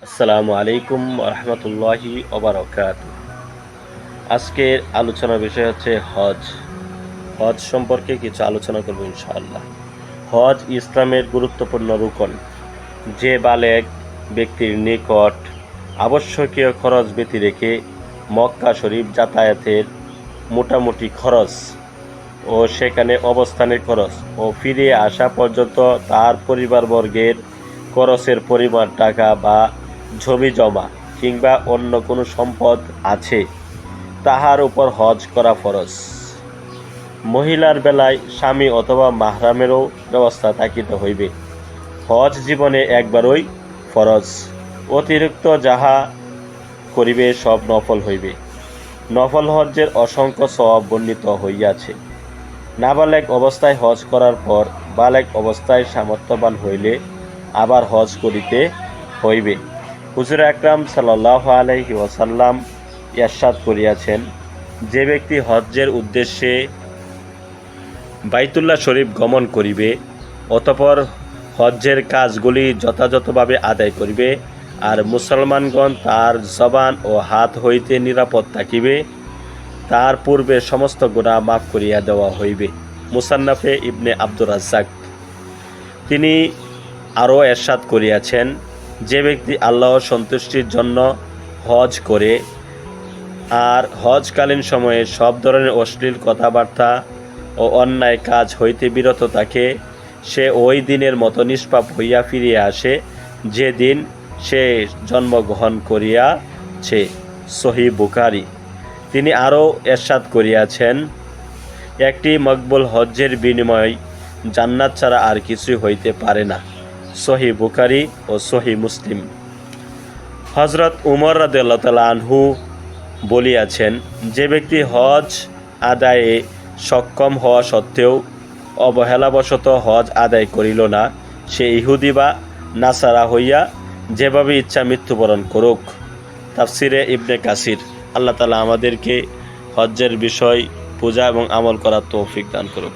আসসালামু আলাইকুম রহমতুল্লাহি ওবারাকাত। আজকের আলোচনার বিষয় হচ্ছে হজ। হজ সম্পর্কে কিছু আলোচনা করব ইনশাআল্লাহ। হজ ইসলামের গুরুত্বপূর্ণ রুকন। যে বালেগ ব্যক্তির নিকট আবশ্যকীয় খরচ ব্যতি রেখে মক্কা শরীফ যাতায়াতের মোটামুটি খরচ ও সেখানে অবস্থানের খরচ ও ফিরে আসা পর্যন্ত তার পরিবারবর্গের খরচের পরিমাণ টাকা বা জমি জমা কিংবা অন্য কোনো সম্পদ আছে, তাহার উপর হজ করা ফরজ। মহিলার বেলায় স্বামী অথবা মাহরামেরও ব্যবস্থা থাকিতে হইবে। হজ জীবনে একবারই ফরজ, অতিরিক্ত যাহা করিবে সব নফল হইবে। নফল হজ্জের অসংখ্য সওয়াব বর্ণিত হইয়াছে। নাবালেগ অবস্থায় হজ করার পর বালেগ অবস্থায় সামর্থ্যবান হইলে আবার হজ করিতে হইবে। হুজুর আকরাম সাল্লাল্লাহু আলাইহি ওয়াসাল্লাম ইরশাদ করিয়াছেন, যে ব্যক্তি হজ্জের উদ্দেশ্যে বাইতুল্লাহ শরীফ গমন করিবে অতঃপর হজ্জের কাজগুলি যথাযথভাবে আদায় করিবে আর মুসলমানগণ তার জবান ও হাত হইতে নিরাপদ থাকিবে, তার পূর্বে সমস্ত গুনাহ মাফ করিয়া দেওয়া হইবে। মুসান্নাফে ইবনে আব্দুর রাজ্জাক। তিনি আরও ইরশাদ করিয়াছেন, যে ব্যক্তি আল্লাহর সন্তুষ্টির জন্য হজ করে আর হজকালীন সময়ে সব ধরনের অশ্লীল কথাবার্তা ও অন্যায় কাজ হইতে বিরত থাকে, সে ওই দিনের মতো নিষ্পাপ হইয়া ফিরিয়া আসে যে দিন সে জন্মগ্রহণ করিয়াছে। সহিহ বুখারী। তিনি আরও ইরশাদ করিয়াছেন, একটি মকবুল হজ্জের বিনিময় জান্নাত ছাড়া আর কিছুই হইতে পারে না। সহিহ বুখারী ও সহিহ মুসলিম। হযরত উমর রাদিয়াল্লাহু তাআলা আনহু বলিয়াছেন, যে ব্যক্তি হজ আদায়ে সক্ষম হওয়া সত্ত্বেও অবহেলাবশত হজ আদায় করিল না, সে ইহুদি বা নাসারা হইয়া যেভাবে ইচ্ছা মৃত্যুবরণ করুক। তাফসিরে ইবনে কাসির। আল্লাহ তাআলা আমাদেরকে হজ্জের বিষয় পূজা এবং আমল করার তৌফিক দান করুক।